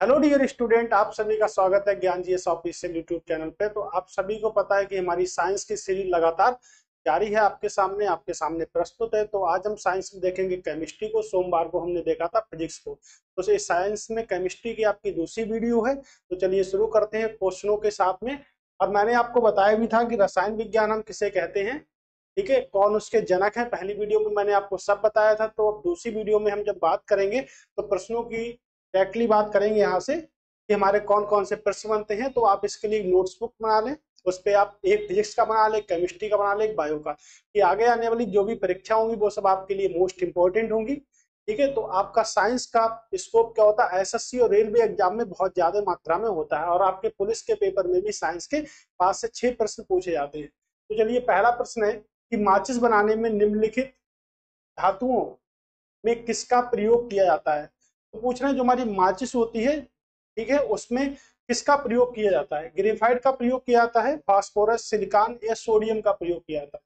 Hello dear student, आप सभी का स्वागत है ज्ञान जीएस ऑफिशियल यूट्यूब चैनल पे। तो आप सभी को पता है कि हमारी साइंस की सीरीज लगातार जारी है, आपके सामने प्रस्तुत है। तो आज हम साइंस में देखेंगे केमिस्ट्री को। सोमवार को हमने देखा था फिजिक्स को। तो इस साइंस में केमिस्ट्री की आपकी दूसरी वीडियो है। तो चलिए शुरू करते हैं क्वेश्चनों के साथ में। और मैंने आपको बताया भी था कि रसायन विज्ञान हम किसे कहते हैं, ठीक है, कौन उसके जनक है। पहली वीडियो में मैंने आपको सब बताया था। तो अब दूसरी वीडियो में हम जब बात करेंगे तो प्रश्नों की डायरेक्टली बात करेंगे यहाँ से कि हमारे कौन कौन से प्रश्न बनते हैं। तो आप इसके लिए नोट्स बुक बना लें, उस पर आप एक फिजिक्स का बना लें, केमिस्ट्री का बना लें, एक बायो का। ये आगे आने वाली जो भी परीक्षा होंगी वो सब आपके लिए मोस्ट इंपॉर्टेंट होंगी, ठीक है। तो आपका साइंस का स्कोप क्या होता है, एसएससी और रेलवे एग्जाम में बहुत ज्यादा मात्रा में होता है, और आपके पुलिस के पेपर में भी साइंस के 5 से 6 प्रश्न पूछे जाते हैं। तो चलिए पहला प्रश्न है कि माचिस बनाने में निम्नलिखित धातुओं में किसका प्रयोग किया जाता है। तो पूछ रहे हैं जो हमारी माचिस होती है, ठीक है, उसमें किसका प्रयोग किया जाता है। ग्रेफाइट का प्रयोग किया जाता है, फास्फोरस, सिलिकॉन या सोडियम का प्रयोग किया जाता है।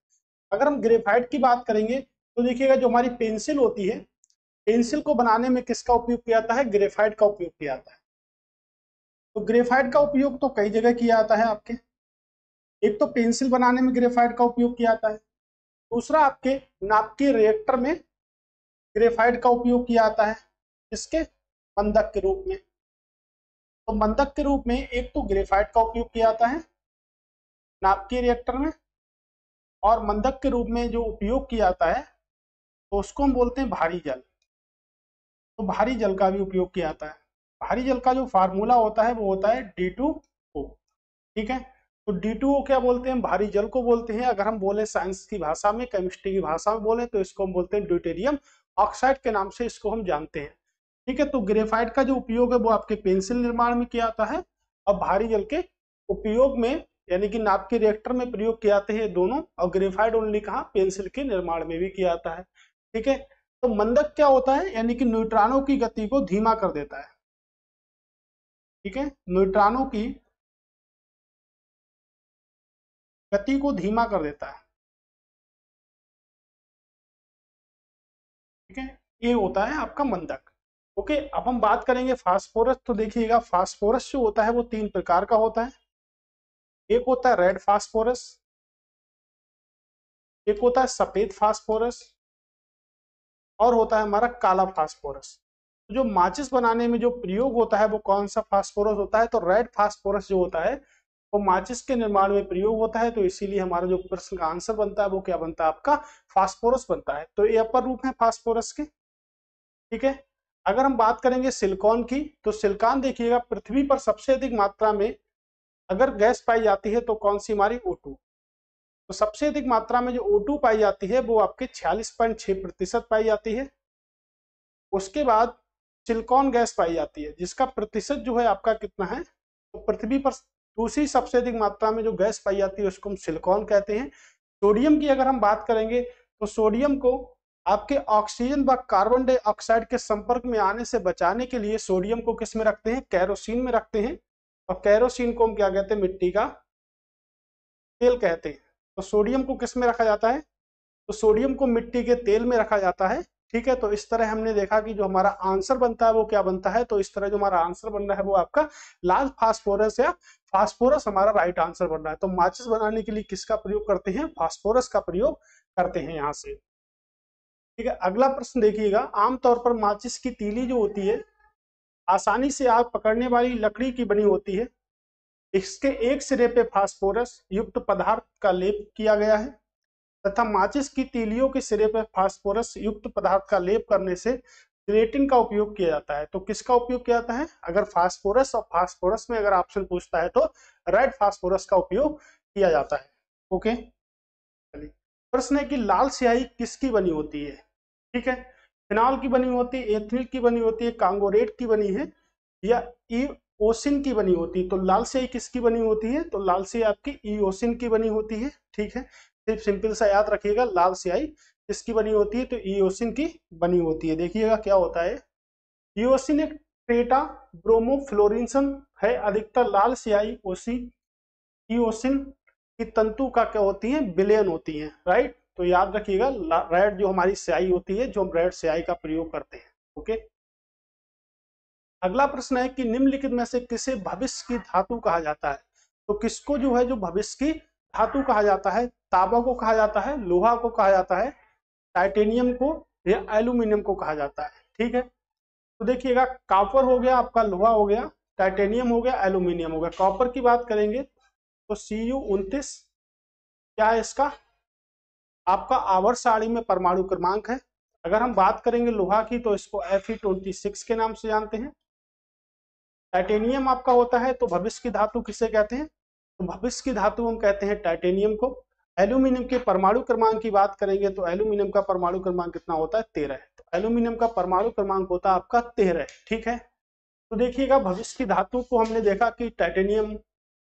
अगर हम ग्रेफाइट की बात करेंगे तो देखिएगा जो हमारी पेंसिल होती है, पेंसिल को बनाने में किसका उपयोग किया जाता है, ग्रेफाइट का उपयोग किया जाता है। तो ग्रेफाइट का उपयोग तो कई जगह किया जाता है आपके। एक तो पेंसिल बनाने में ग्रेफाइट का उपयोग किया जाता है, दूसरा आपके नाभिकीय रिएक्टर में ग्रेफाइट का उपयोग किया जाता है। इसके बंधक के रूप में। तो बंधक के रूप में एक तो ग्रेफाइट का उपयोग किया जाता है नाभिकीय रिएक्टर में, और बंधक के रूप में जो उपयोग किया जाता है तो उसको हम बोलते हैं भारी जल। तो भारी जल का भी उपयोग किया जाता है। भारी जल का जो फार्मूला होता है वो होता है D2O, ठीक है। तो D2O क्या बोलते हैं, भारी जल को बोलते हैं। अगर हम बोले साइंस की भाषा में, केमिस्ट्री की भाषा में बोले तो इसको हम बोलते हैं ड्यूटेरियम ऑक्साइड के नाम से इसको हम जानते हैं, ठीक है। तो ग्रेफाइट का जो उपयोग है वो आपके पेंसिल निर्माण में किया जाता है, और भारी जल के उपयोग में यानी कि नाभिकीय रिएक्टर में प्रयोग किए जाते हैं दोनों। और ग्रेफाइट ओनली कहाँ, पेंसिल के निर्माण में भी किया जाता है, ठीक है। तो मंदक क्या होता है, यानी कि न्यूट्रॉनों की गति को धीमा कर देता है, ठीक है। न्यूट्रॉनों की गति को धीमा कर देता है, ठीक है। ये होता है आपका मंदक। ओके, अब हम बात करेंगे फास्फोरस। तो देखिएगा फास्फोरस जो होता है वो 3 प्रकार का होता है। एक होता है रेड फास्फोरस, एक होता है सफेद फास्फोरस, और होता है हमारा काला फास्फोरस। तो जो माचिस बनाने में जो प्रयोग होता है वो कौन सा फास्फोरस होता है, तो रेड फास्फोरस जो होता है वो माचिस के निर्माण में प्रयोग होता है। तो इसीलिए हमारा जो प्रश्न का आंसर बनता है वो क्या बनता है, आपका फास्फोरस बनता है। तो ये अपर रूप है फास्फोरस के, ठीक है। अगर हम बात करेंगे सिलिकॉन की, तो सिलिकॉन देखिएगा पृथ्वी पर सबसे अधिक मात्रा में अगर गैस पाई जाती है तो कौन सी, हमारी O2। तो सबसे अधिक मात्रा में जो O2 पाई जाती है वो आपके 46.6% पाई जाती है। उसके बाद सिलिकॉन गैस पाई जाती है जिसका प्रतिशत जो है आपका कितना है, तो पृथ्वी पर दूसरी सबसे अधिक मात्रा में जो गैस पाई जाती है उसको हम सिलिकॉन कहते हैं। सोडियम की अगर हम बात करेंगे तो सोडियम को आपके ऑक्सीजन व कार्बन डाइऑक्साइड के संपर्क में आने से बचाने के लिए सोडियम को किस में रखते हैं, कैरोसिन में रखते हैं। और कैरोसिन को हम क्या कहते हैं, मिट्टी का तेल कहते हैं। तो सोडियम को किस में रखा जाता है, तो सोडियम को मिट्टी के तेल में रखा जाता है, ठीक है। तो इस तरह हमने देखा कि जो हमारा आंसर बनता है वो क्या बनता है। तो इस तरह जो हमारा आंसर बन रहा है वो आपका लाल फास्फोरस या फास्फोरस हमारा राइट आंसर बन रहा है। तो माचिस बनाने के लिए किसका प्रयोग करते हैं, फास्फोरस का प्रयोग करते हैं यहाँ से, ठीक है। अगला प्रश्न देखिएगा, आमतौर पर माचिस की तीली जो होती है आसानी से आग पकड़ने वाली लकड़ी की बनी होती है। इसके एक सिरे पे फास्फोरस युक्त पदार्थ का लेप किया गया है, तथा माचिस की तीलियों के सिरे पर फास्फोरस युक्त पदार्थ का लेप करने से जिलेटिन का उपयोग किया जाता है। तो किसका उपयोग किया जाता है, अगर फास्फोरस और फास्फोरस में अगर ऑप्शन पूछता है तो रेड फास्फोरस का उपयोग किया जाता है। ओके, चलिए प्रश्न है कि लाल स्याही किसकी बनी होती है, ठीक है। फिनॉल की बनी होती है, एथिल की बनी होती है, कांगोरेट की बनी है, या ईओसिन की बनी होती है। तो लाल स्याही किसकी बनी होती है, तो लाल स्याही आपकी ईओसिन की बनी होती है, ठीक है। सिर्फ सिंपल सा याद रखिएगा, लाल स्याही किसकी बनी होती है, तो ईओसिन की बनी होती है। देखिएगा क्या होता है, ईओसिन एक टेटा ब्रोमोफ्लोरेसेंस है। अधिकतर लाल स्याही ओसी ईओसिन की तंतु का क्या होती है, विलयन होती है, राइट। तो याद रखिएगा रेड जो हमारी स्याही होती है, जो हम रेड स्याही का प्रयोग करते हैं। ओके, अगला प्रश्न है कि निम्नलिखित में से किसे भविष्य की धातु कहा जाता है। तो किसको जो है जो भविष्य की धातु कहा जाता है, तांबा को कहा जाता है, लोहा को कहा जाता है, टाइटेनियम को या एल्यूमिनियम को कहा जाता है। ठीक है, तो देखिएगा कॉपर हो गया आपका, लोहा हो गया, टाइटेनियम हो गया, एल्यूमिनियम हो गया। कॉपर की बात करेंगे तो Cu29 क्या है इसका, आपका आवर्त सारणी में परमाणु क्रमांक है। अगर हम बात करेंगे लोहा की तो इसको Fe26 के नाम से जानते हैं। टाइटेनियम आपका होता है, तो भविष्य की धातु किसे कहते हैं, तो भविष्य की धातु हम कहते हैं टाइटेनियम को। एल्यूमिनियम के परमाणु क्रमांक की बात करेंगे तो एल्यूमिनियम का परमाणु क्रमांक कितना होता है, 13 है। तो एल्यूमिनियम का परमाणु क्रमांक होता है आपका 13। ठीक है, तो देखिएगा भविष्य की धातु को हमने देखा कि टाइटेनियम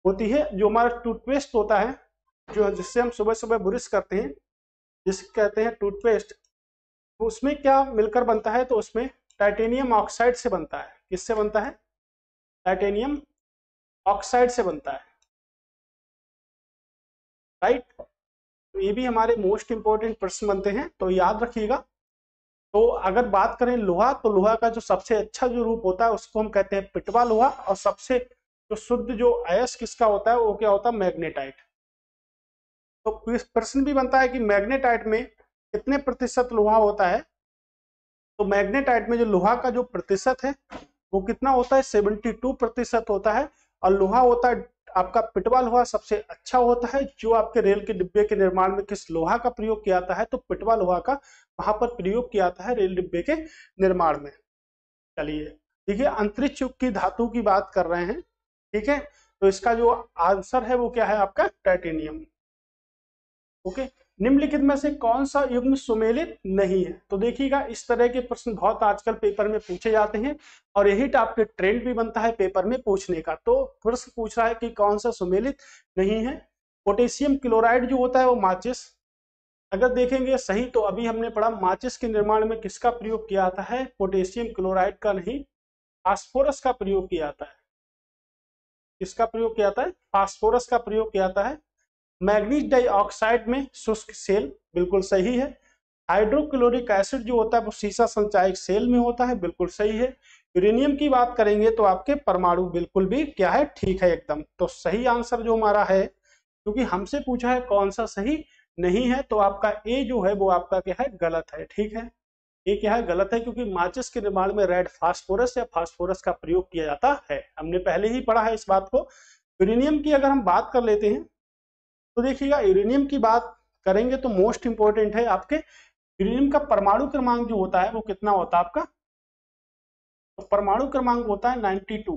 होती है। जो हमारा टूथपेस्ट होता है, जो जिससे हम सुबह सुबह ब्रश करते हैं, जिसे कहते हैं टूथपेस्ट, तो उसमें क्या मिलकर बनता है, तो उसमें टाइटेनियम ऑक्साइड से बनता है। किससे बनता है, टाइटेनियम ऑक्साइड से बनता है, राइट। तो ये भी हमारे मोस्ट इंपोर्टेंट प्रश्न बनते हैं, तो याद रखिएगा। तो अगर बात करें लोहा, तो लोहा का जो सबसे अच्छा जो रूप होता है उसको हम कहते हैं पिटवा लोहा, और सबसे जो शुद्ध जो अयस्क किसका होता है वो क्या होता है, मैग्नेटाइट। तो प्रश्न भी बनता है कि मैग्नेटाइट में कितने प्रतिशत लोहा होता है। तो मैग्नेटाइट में जो लोहा का जो प्रतिशत है वो कितना होता है, 72% होता है। और लोहा होता है आपका पिटवा लोहा सबसे अच्छा होता है। जो आपके रेल के डिब्बे के निर्माण में किस लोहा का प्रयोग किया जाता है, तो पिटवा लोहा का वहां पर प्रयोग किया जाता है रेल डिब्बे के निर्माण में। चलिए देखिए, अंतरिक्ष युग की धातु की बात कर रहे हैं। ठीक है, तो इसका जो आंसर है वो क्या है आपका, टाइटेनियम। ओके, निम्नलिखित में से कौन सा युग्म सुमेलित नहीं है। तो देखिएगा इस तरह के प्रश्न बहुत आजकल पेपर में पूछे जाते हैं, और यही टाइप के ट्रेंड भी बनता है पेपर में पूछने का। तो प्रश्न पूछ रहा है कि कौन सा सुमेलित नहीं है। पोटेशियम क्लोराइड जो होता है वो माचिस, अगर देखेंगे सही तो अभी हमने पढ़ा माचिस के निर्माण में किसका प्रयोग किया जाता है, पोटेशियम क्लोराइड का नहीं, फास्फोरस का प्रयोग किया जाता है। किसका प्रयोग किया जाता है, फास्फोरस का प्रयोग किया जाता है। मैग्नीज डाइऑक्साइड में शुष्क सेल, बिल्कुल सही है। हाइड्रोक्लोरिक एसिड जो होता है वो सीसा संचायक सेल में होता है, बिल्कुल सही है। यूरेनियम की बात करेंगे तो आपके परमाणु बिल्कुल भी क्या है, ठीक है एकदम। तो सही आंसर जो हमारा है, क्योंकि हमसे पूछा है कौन सा सही नहीं है, तो आपका ए जो है वो आपका क्या है, गलत है। ठीक है, ये क्या है, गलत है, क्योंकि माचिस के निर्माण में रेड फास्फोरस या फास्फोरस का प्रयोग किया जाता है। हमने पहले ही पढ़ा है इस बात को। यूरेनियम की अगर हम बात कर लेते हैं तो देखिएगा यूरेनियम की बात करेंगे तो मोस्ट इंपोर्टेंट है आपके यूरेनियम का परमाणु क्रमांक जो होता है वो कितना होता है आपका, तो परमाणु क्रमांक होता है 92।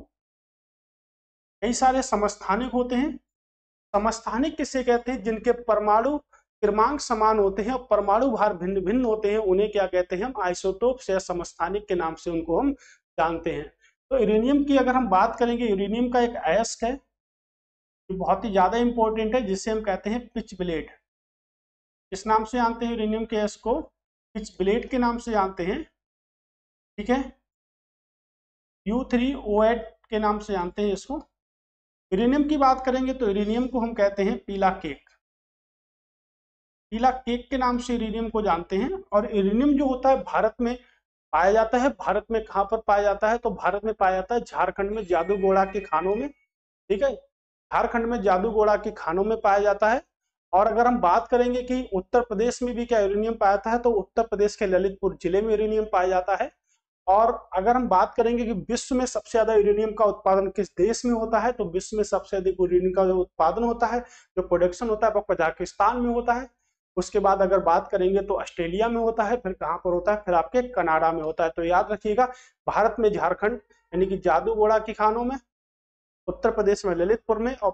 कई सारे समस्थानिक होते हैं। समस्थानिक किसे कहते हैं, जिनके परमाणु क्रमांक समान होते हैं और परमाणु भार भिन्न भिन्न होते हैं, उन्हें क्या कहते हैं, हम आइसोटोप्स या समस्थानिक के नाम से उनको हम जानते हैं। तो यूरेनियम की अगर हम बात करेंगे, यूरेनियम का एक अयस्क है बहुत ही ज्यादा इंपॉर्टेंट है, जिसे हम कहते हैं पिच ब्लेड। किस नाम से जानते हैं यूरेनियम के अयस्क को, पिच ब्लेड के नाम से जानते हैं। ठीक है, U3O8 के नाम से जानते हैं इसको। यूरेनियम की बात करेंगे तो यूरेनियम को हम कहते हैं पीला केक, पीला केक के नाम से यूरेनियम को जानते हैं। और यूरेनियम जो होता है भारत में पाया जाता है। भारत में कहाँ पर पाया जाता है, तो भारत में पाया जाता है झारखंड में जादूगोड़ा के खानों में। ठीक है, झारखंड में जादूगोड़ा के खानों में पाया जाता है। और अगर हम बात करेंगे कि उत्तर प्रदेश में भी क्या यूरेनियम पाया जाता है, तो उत्तर प्रदेश के ललितपुर जिले में यूरेनियम पाया जाता है। और अगर हम बात करेंगे कि विश्व में सबसे ज्यादा यूरेनियम का उत्पादन किस देश में होता है, तो विश्व में सबसे अधिक यूरेनियम का जो उत्पादन होता है, जो प्रोडक्शन होता है, वो कजाकिस्तान में होता है। उसके बाद अगर बात करेंगे तो ऑस्ट्रेलिया में होता है, फिर कहाँ पर होता है, फिर आपके कनाडा में होता है। तो याद रखिएगा, भारत में झारखंड यानी कि जादूगोड़ा की खानों में, उत्तर प्रदेश में ललितपुर में, और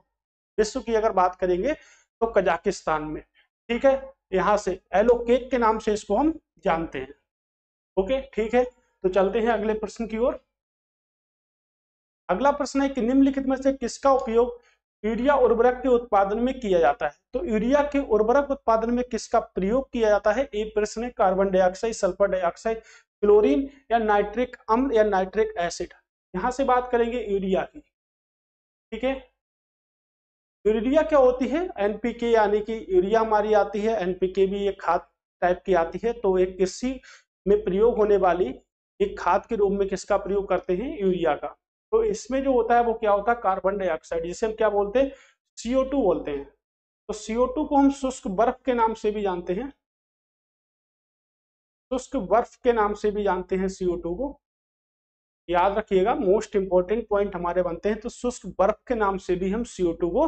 विश्व की अगर बात करेंगे तो कजाकिस्तान में। ठीक है, यहाँ से एलोकेक के नाम से इसको हम जानते हैं। ओके, ठीक है, तो चलते हैं अगले प्रश्न की ओर। अगला प्रश्न है कि निम्नलिखित में से किसका उपयोग यूरिया उर्वरक के उत्पादन में किया जाता है। तो यूरिया के उर्वरक उत्पादन में किसका प्रयोग किया जाता है, ए प्रश्न है। Carbon dioxide, sulphur dioxide, chlorine या नाइट्रिक अम्ल या नाइट्रिक एसिड। यहां से बात करेंगे यूरिया की। ठीक है, यूरिया क्या होती है, एनपीके, यानी कि यूरिया हमारी आती है, एनपीके भी एक खाद टाइप की आती है। तो एक कृषि में प्रयोग होने वाली एक खाद के रूप में किसका प्रयोग करते हैं, यूरिया का। तो इसमें जो होता है वो क्या होता है, कार्बन डाइऑक्साइड, जिसे हम क्या बोलते हैं, CO2 बोलते हैं। तो CO2 को हम शुष्क बर्फ के नाम से भी जानते हैं, शुष्क बर्फ के नाम से भी जानते हैं CO2 को, याद रखिएगा, मोस्ट इंपॉर्टेंट पॉइंट हमारे बनते हैं। तो शुष्क बर्फ के नाम से भी हम CO2 को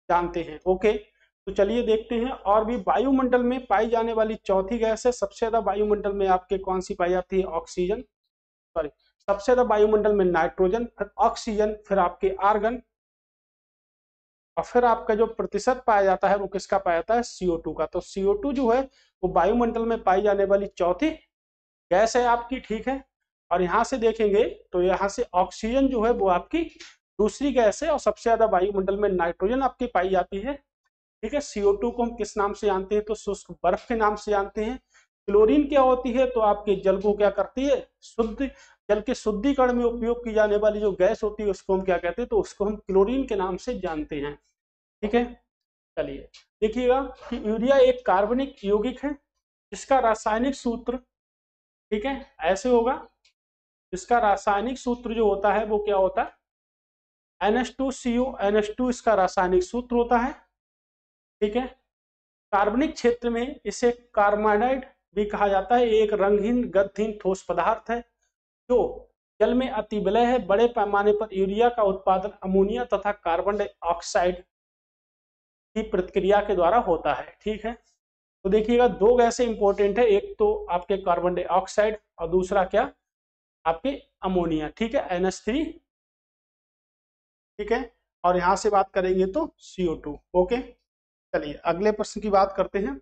जानते हैं। ओके, तो चलिए देखते हैं। और भी वायुमंडल में पाई जाने वाली चौथी गैस है, सबसे ज्यादा वायुमंडल में आपके कौन सी पाई जाती है, ऑक्सीजन, सॉरी, सबसे ज्यादा वायुमंडल में नाइट्रोजन, फिर ऑक्सीजन, फिर आपके आर्गन, और फिर आपका जो प्रतिशत पाया जाता है वो किसका पाया जाता है, CO2 का। तो CO2 जो है वो वायुमंडल में पाई जाने वाली चौथी गैस है आपकी, ठीक है। और यहाँ से देखेंगे तो यहाँ से ऑक्सीजन जो है वो आपकी दूसरी गैस है, और सबसे ज्यादा वायुमंडल में नाइट्रोजन आपकी पाई जाती है, ठीक है। CO2 को हम किस नाम से जानते हैं, तो शुष्क बर्फ के नाम से जानते हैं। क्लोरीन क्या होती है, तो आपके जल को क्या करती है, शुद्ध, जल के शुद्धिकरण में उपयोग की जाने वाली जो गैस होती है उसको हम क्या कहते हैं, तो उसको हम क्लोरीन के नाम से जानते हैं, ठीक है। चलिए देखिएगा कि यूरिया एक कार्बनिक यौगिक है जिसका रासायनिक सूत्र, ठीक है, ऐसे होगा, इसका रासायनिक सूत्र जो होता है वो क्या होता है, NH2CO, NH2 इसका रासायनिक सूत्र होता है, ठीक है। कार्बनिक क्षेत्र में इसे कार्बाइड भी कहा जाता है, एक रंगहीन गंधहीन ठोस पदार्थ है जो जल में अति विलय है। बड़े पैमाने पर यूरिया का उत्पादन अमोनिया तथा कार्बन डाइऑक्साइड की प्रतिक्रिया के द्वारा होता है, ठीक है। तो देखिएगा दो गैसें इंपॉर्टेंट है, एक तो आपके कार्बन डाइऑक्साइड और दूसरा क्या, आपके अमोनिया, ठीक है, NH3, ठीक है। और यहां से बात करेंगे तो CO2। ओके, चलिए अगले प्रश्न की बात करते हैं।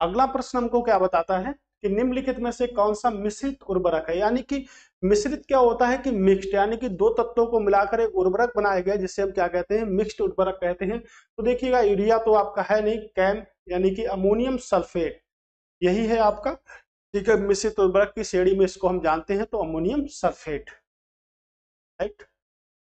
अगला प्रश्न हमको क्या बताता है कि निम्नलिखित में से कौन सा मिश्रित उर्वरक है, यानी कि मिश्रित क्या होता है कि मिक्स्ड, यानी कि दो तत्वों को मिलाकर एक उर्वरक बनाया गया जिसे हम क्या कहते हैं, मिक्स्ड उर्वरक कहते हैं। तो देखिएगा यूरिया तो आपका है नहीं, कैम यानी कि अमोनियम सल्फेट, यही है आपका, ठीक है, मिश्रित उर्वरक की श्रेणी में इसको हम जानते हैं, तो अमोनियम सल्फेट, राइट।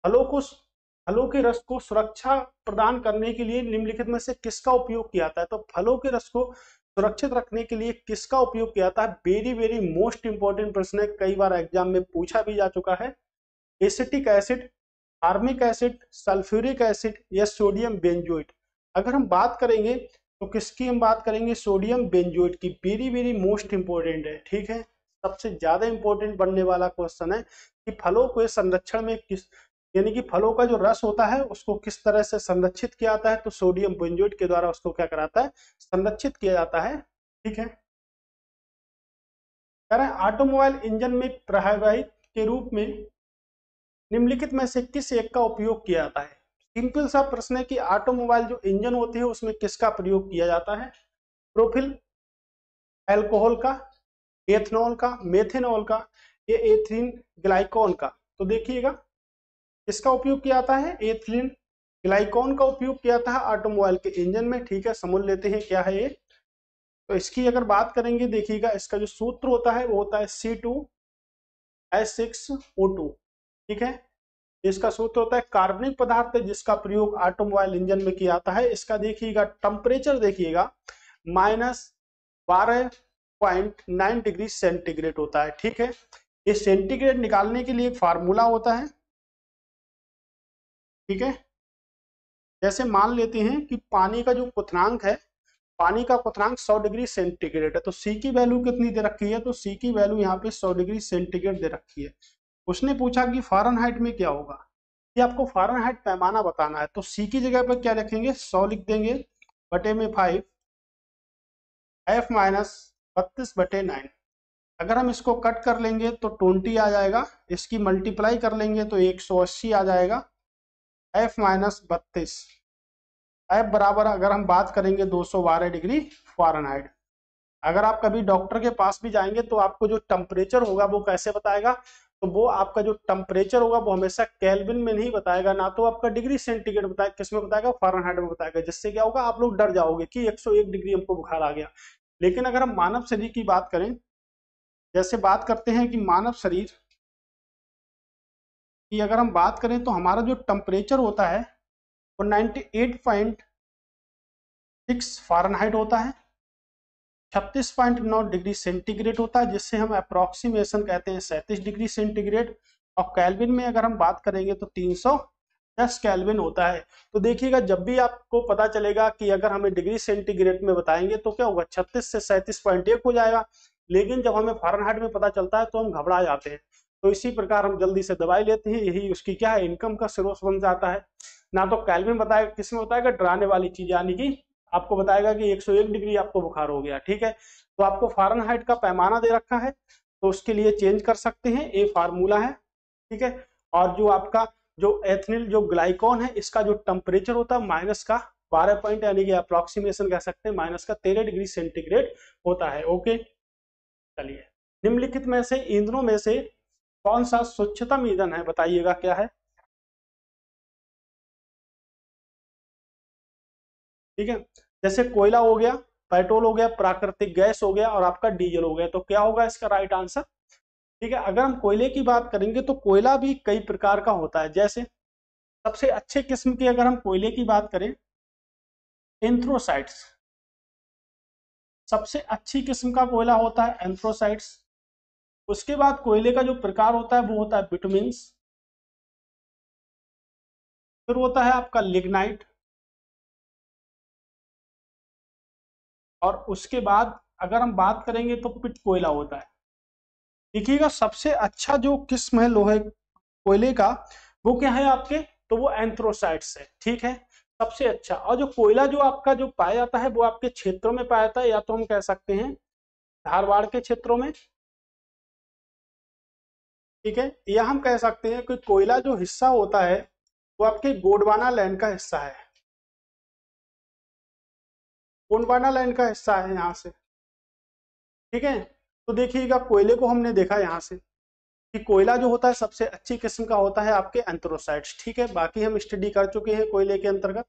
फलों को, फलों के रस को सुरक्षा प्रदान करने के लिए निम्नलिखित में से किसका उपयोग किया जाता है, तो फलों के रस को सुरक्षित रखने के लिए किसका उपयोग किया जाता है, वेरी वेरी मोस्ट इंपॉर्टेंट प्रश्न है, कई बार एग्जाम में पूछा भी जा चुका है। Acetic acid, formic acid, sulphuric acid या सोडियम बेंजोइट। अगर हम बात करेंगे तो किसकी हम बात करेंगे, सोडियम बेंजोइट की, वेरी वेरी मोस्ट इंपॉर्टेंट है, ठीक है। सबसे ज्यादा इंपॉर्टेंट बनने वाला क्वेश्चन है कि फलों को संरक्षण में किस, यानी कि फलों का जो रस होता है उसको किस तरह से संरक्षित किया जाता है, तो सोडियम बेंजोइट के द्वारा उसको क्या कराता है, संरक्षित किया जाता है, ठीक है। कह रहे हैं ऑटोमोबाइल इंजन में प्रवाहित के रूप में निम्नलिखित में से किस एक का उपयोग किया जाता है। सिंपल सा प्रश्न है कि ऑटोमोबाइल जो इंजन होती है उसमें किसका प्रयोग किया जाता है, प्रोफिल एल्कोहल का, एथनॉल का, मेथेनॉल का, ये एथिलीन ग्लाइकॉन का। तो देखिएगा किसका उपयोग किया जाता है, एथिलीन ग्लाइकॉन का उपयोग किया जाता है ऑटोमोबाइल के इंजन में, ठीक है। समझ लेते हैं क्या है ये। तो इसकी अगर बात करेंगे, देखिएगा इसका जो सूत्र होता है वो होता है C2H6O2, ठीक है। इसका सूत्र होता है, कार्बनिक पदार्थ है जिसका प्रयोग ऑटोमोबाइल इंजन में किया जाता है। इसका देखिएगा टेम्परेचर देखिएगा -12.9 डिग्री सेंटीग्रेड होता है, ठीक है। ये सेंटीग्रेड निकालने के लिए एक फार्मूला होता है, ठीक है। जैसे मान लेते हैं कि पानी का जो क्वथनांक है, पानी का क्वथनांक 100 डिग्री सेंटीग्रेड है, तो सी की वैल्यू कितनी दे रखी है, तो सी की वैल्यू यहाँ पे 100 डिग्री सेंटीग्रेड दे रखी है। उसने पूछा कि फ़ारेनहाइट में क्या होगा, कि आपको फ़ारेनहाइट पैमाना बताना है, तो सी की जगह पर क्या लिखेंगे, 100 लिख देंगे, बटे में 5, F माइनस 32/9। अगर हम इसको कट कर लेंगे तो 20 आ जाएगा, इसकी मल्टीप्लाई कर लेंगे तो 180 आ जाएगा, F माइनस 32, F बराबर अगर हम बात करेंगे 212 डिग्री फ़ारेनहाइट। अगर आप कभी डॉक्टर के पास भी जाएंगे तो आपको जो टेम्परेचर होगा वो कैसे बताएगा, तो वो आपका जो टेम्परेचर होगा वो हमेशा केल्विन में नहीं बताएगा, ना तो आपका डिग्री सेंटीग्रेड बताएगा, किस में बताएगा, फ़ारेनहाइट में बताएगा, जिससे क्या होगा, आप लोग डर जाओगे कि 101 डिग्री हमको बुखार आ गया। लेकिन अगर हम मानव शरीर की बात करें, जैसे बात करते हैं कि मानव शरीर की अगर हम बात करें तो हमारा जो टेम्परेचर होता है वो 98.6 फ़ारेनहाइट होता है, 36.9 डिग्री सेंटीग्रेड होता है, जिससे हम अप्रोक्सीमेशन कहते हैं 37 डिग्री सेंटीग्रेड। और केल्विन में अगर हम बात करेंगे तो 310 केल्विन होता है। तो देखिएगा, जब भी आपको पता चलेगा कि अगर हमें डिग्री सेंटीग्रेड में बताएंगे तो क्या होगा, 36 से 37.1 हो जाएगा, लेकिन जब हमें फ़ारेनहाइट में पता चलता है तो हम घबरा जाते हैं। तो इसी प्रकार हम जल्दी से दवाई लेते हैं, यही उसकी क्या है, इनकम का स्रोत बन जाता है। ना तो केल्विन बताएगा, किसमें बताएगा, डराने वाली चीज, यानी कि आपको बताएगा कि 101 डिग्री आपको बुखार हो गया, ठीक है। तो आपको फ़ारेनहाइट का पैमाना दे रखा है, तो उसके लिए चेंज कर सकते हैं, ये फार्मूला है, ठीक है। और जो आपका जो एथिनिल जो ग्लाइकॉन है, इसका जो टेम्परेचर होता है माइनस का 12 पॉइंट, यानी कि अप्रोक्सीमेशन कह सकते हैं माइनस का 13 डिग्री सेंटीग्रेड होता है। ओके, चलिए, निम्नलिखित में से ईंधनों में से कौन सा स्वच्छतम ईंधन है, बताइएगा क्या है। ठीक है, जैसे कोयला हो गया, पेट्रोल हो गया, प्राकृतिक गैस हो गया और आपका डीजल हो गया, तो क्या होगा इसका राइट आंसर। ठीक है, अगर हम कोयले की बात करेंगे तो कोयला भी कई प्रकार का होता है। जैसे सबसे अच्छे किस्म की अगर हम कोयले की बात करें, एंथ्रोसाइट्स, सबसे अच्छी किस्म का कोयला होता है एंथ्रोसाइट्स। उसके बाद कोयले का जो प्रकार होता है वो होता है बिटुमिन्स। फिर होता है आपका लिग्नाइट, और उसके बाद अगर हम बात करेंगे तो पिट कोयला होता है। देखिएगा, सबसे अच्छा जो किस्म है लोहे कोयले का, वो क्या है आपके, तो वो एंथ्रोसाइट्स है, ठीक है, सबसे अच्छा। और जो कोयला जो आपका जो पाया जाता है वो आपके क्षेत्रों में पाया जाता है, या तो हम कह सकते हैं धारवाड़ के क्षेत्रों में, ठीक है, या हम कह सकते हैं कि कोयला जो हिस्सा होता है वो आपके गोंडवाना लैंड का हिस्सा है, गोंडवाना लैंड का हिस्सा है यहाँ से, ठीक है। तो देखिएगा, कोयले को हमने देखा यहाँ से कि कोयला जो होता है सबसे अच्छी किस्म का होता है आपके एंथ्रोसाइट्स, ठीक है, बाकी हम स्टडी कर चुके हैं कोयले के अंतर्गत।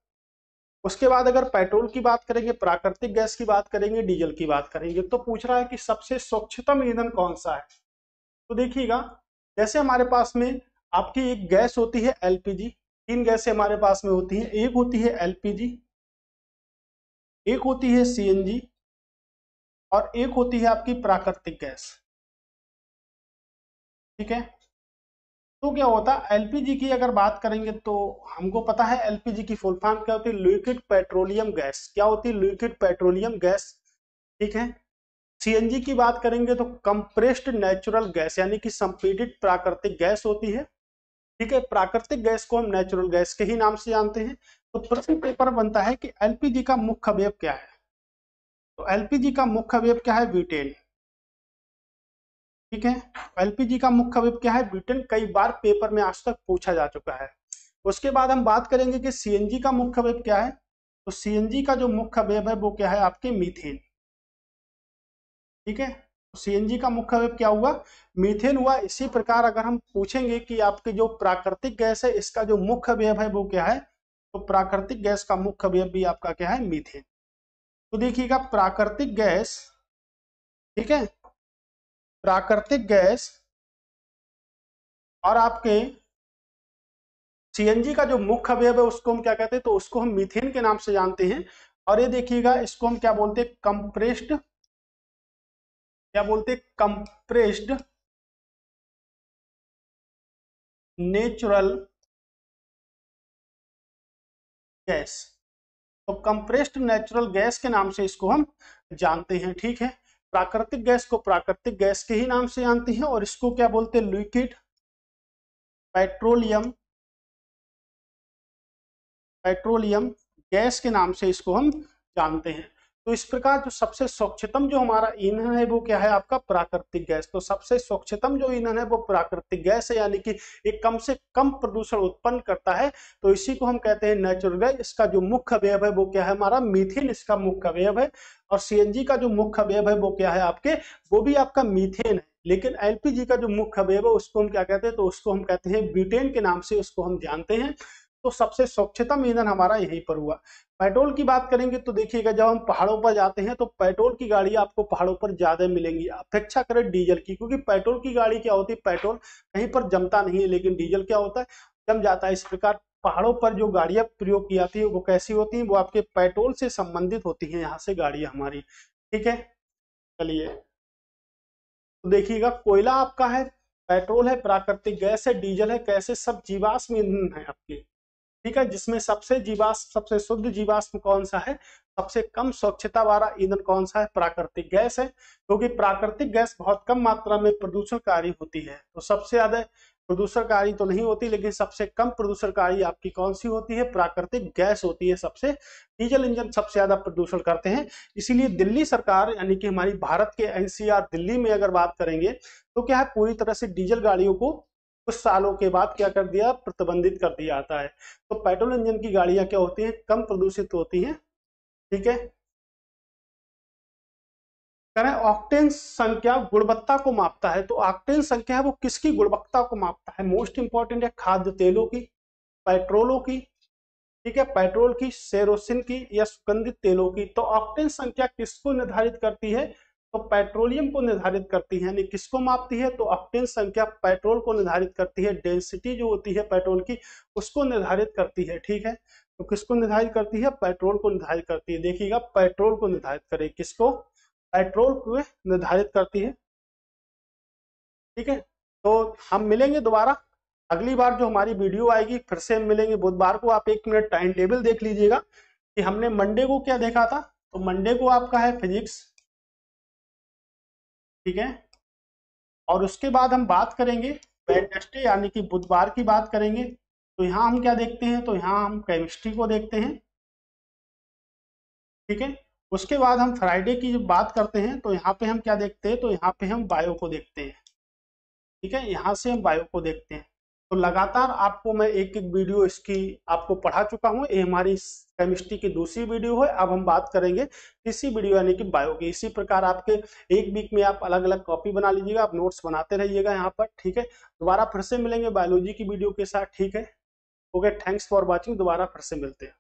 उसके बाद अगर पेट्रोल की बात करेंगे, प्राकृतिक गैस की बात करेंगे, डीजल की बात करेंगे, तो पूछ रहा है कि सबसे स्वच्छतम ईंधन कौन सा है। तो देखिएगा, जैसे हमारे पास में आपकी एक गैस होती है एलपीजी, तीन गैसें हमारे पास में होती हैं, एक होती है एलपीजी, एक होती है सीएनजी और एक होती है आपकी प्राकृतिक गैस, ठीक है। तो क्या होता है, एलपीजी की अगर बात करेंगे तो हमको पता है एलपीजी की फुल फॉर्म क्या होती है, लिक्विड पेट्रोलियम गैस। क्या होती है, लिक्विड पेट्रोलियम गैस, ठीक है। सीएनजी की बात करेंगे तो कंप्रेस्ड नेचुरल गैस, यानी कि संपीड़ित प्राकृतिक गैस होती है, ठीक है। प्राकृतिक गैस को हम नेचुरल गैस के ही नाम से जानते हैं। तो प्रश्न पेपर बनता है कि एलपीजी का मुख्य अवयव क्या है, तो एलपीजी का मुख्य अवयव क्या है, ब्यूटेन, ठीक है। एलपीजी का मुख्य अवयव क्या है, ब्यूटेन, कई बार पेपर में आज तक पूछा जा चुका है। उसके बाद हम बात करेंगे कि सीएनजी का मुख्य अवयव क्या है, तो सीएनजी का जो मुख्य अवयव है वो क्या है आपके मीथेन, ठीक है। सीएनजी का मुख्य अवयव क्या हुआ, मीथेन हुआ। इसी प्रकार अगर हम पूछेंगे कि आपकी जो प्राकृतिक गैस है इसका जो मुख्य अवयव है वो क्या है, तो प्राकृतिक गैस का मुख्य अवयव भी आपका क्या है, मीथेन। तो देखिएगा, प्राकृतिक गैस, ठीक है, प्राकृतिक गैस और आपके सीएनजी का जो मुख्य अवयव है उसको हम क्या कहते हैं, तो उसको हम मीथेन के नाम से जानते हैं। और ये देखिएगा, इसको हम क्या बोलते हैं, कंप्रेस्ड, क्या बोलते हैं, कंप्रेस्ड नेचुरल गैस। तो कंप्रेस्ड नेचुरल गैस के नाम से इसको हम जानते हैं, ठीक है। प्राकृतिक गैस को प्राकृतिक गैस के ही नाम से जानते हैं, और इसको क्या बोलते हैं, लिक्विड पेट्रोलियम, पेट्रोलियम गैस के नाम से इसको हम जानते हैं। तो इस प्रकार जो सबसे स्वच्छतम जो हमारा ईंधन है वो क्या है आपका, प्राकृतिक गैस। तो सबसे स्वच्छतम जो ईंधन है वो प्राकृतिक गैस है, यानी कि ये कम से कम प्रदूषण उत्पन्न करता है, तो इसी को हम कहते हैं नेचुरल गैस। इसका जो मुख्य अवयव है वो क्या है हमारा, मीथेन इसका मुख्य अवयव है। और सीएनजी का जो मुख्य अवयव है वो क्या है आपके, वो भी आपका मीथेन है। लेकिन एलपीजी का जो मुख्य अवयव है उसको हम क्या कहते हैं, तो उसको हम कहते हैं ब्यूटेन के नाम से उसको हम जानते हैं। तो सबसे स्वच्छतम ईंधन हमारा यहीं पर हुआ। पेट्रोल की बात करेंगे तो देखिएगा, जब हम पहाड़ों पर जाते हैं तो पेट्रोल की गाड़ी आपको पहाड़ों पर ज्यादा मिलेंगी अपेक्षा करें डीजल की, क्योंकि पेट्रोल की गाड़ी क्या होती है, पेट्रोल कहीं पर जमता नहीं है, लेकिन डीजल क्या होता है, जम जाता है। इस प्रकार पहाड़ों पर जो गाड़ियां प्रयोग की जाती है वो कैसी होती है, वो आपके पेट्रोल से संबंधित होती है, यहाँ से गाड़ियां हमारी, ठीक है। चलिए तो देखिएगा, कोयला आपका है, पेट्रोल है, प्राकृतिक गैस है, डीजल है, कैसे सब जीवाश्म ईंधन है आपके। ठीक है, जिसमें सबसे जीवाश्म, सबसे शुद्ध जीवाश्म कौन सा है, सबसे कम स्वच्छता वाला ईंधन कौन सा है, प्राकृतिक गैस है, क्योंकि प्राकृतिक गैस बहुत कम मात्रा में प्रदूषणकारी होती है। तो सबसे ज्यादा प्रदूषणकारी तो नहीं होती, लेकिन सबसे कम प्रदूषणकारी आपकी कौन सी होती है, प्राकृतिक गैस होती है सबसे। डीजल इंजन सबसे ज्यादा प्रदूषण करते हैं। इसीलिए दिल्ली सरकार यानी कि हमारी भारत के एनसीआर दिल्ली में अगर बात करेंगे तो क्या है, पूरी तरह से डीजल गाड़ियों को कुछ सालों के बाद क्या कर दिया, प्रतिबंधित कर दिया जाता है। तो पेट्रोल इंजन की गाड़ियां क्या होती हैं, कम प्रदूषित होती हैं। ठीक है, करें ऑक्टेन संख्या गुणवत्ता को मापता है। तो ऑक्टेन संख्या है वो किसकी गुणवत्ता को मापता है, मोस्ट इंपॉर्टेंट है खाद्य तेलों की, पेट्रोलों की, ठीक है, पेट्रोल की, सेरोसिन की या सुगंधित तेलों की। तो ऑक्टेन संख्या किसको निर्धारित करती है, तो पेट्रोलियम को निर्धारित करती है। यानी किसको मापती है, तो ऑक्टेन संख्या पेट्रोल को निर्धारित करती है। डेंसिटी जो होती है पेट्रोल की उसको निर्धारित करती है। ठीक है, तो किसको निर्धारित करती है, पेट्रोल को निर्धारित करती है। देखिएगा, पेट्रोल को निर्धारित करे, किसको, पेट्रोल को निर्धारित करती है। ठीक है, तो हम मिलेंगे दोबारा अगली बार जो हमारी वीडियो आएगी, फिर से हम मिलेंगे बुधवार को। आप 1 मिनट टाइम टेबल देख लीजिएगा कि हमने मंडे को क्या देखा था। तो मंडे को आपका है फिजिक्स, ठीक है, और उसके बाद हम बात करेंगे वेडनेसडे यानी कि बुधवार की बात करेंगे। तो यहाँ हम क्या देखते हैं, तो यहाँ हम केमिस्ट्री को देखते हैं। ठीक है, उसके बाद हम फ्राइडे की जब बात करते हैं तो यहाँ पे हम क्या देखते हैं, तो यहाँ पे हम बायो को देखते हैं। ठीक है, यहाँ से हम बायो को देखते हैं। तो लगातार आपको मैं एक एक वीडियो इसकी आपको पढ़ा चुका हूँ। ये हमारी केमिस्ट्री की दूसरी वीडियो है। अब हम बात करेंगे तीसरी वीडियो यानी कि बायो की। इसी प्रकार आपके एक वीक में आप अलग अलग कॉपी बना लीजिएगा, आप नोट्स बनाते रहिएगा यहाँ पर। ठीक है, दोबारा फिर से मिलेंगे बायोलॉजी की वीडियो के साथ। ठीक है, ओके, थैंक्स फॉर वॉचिंग, दोबारा फिर से मिलते हैं।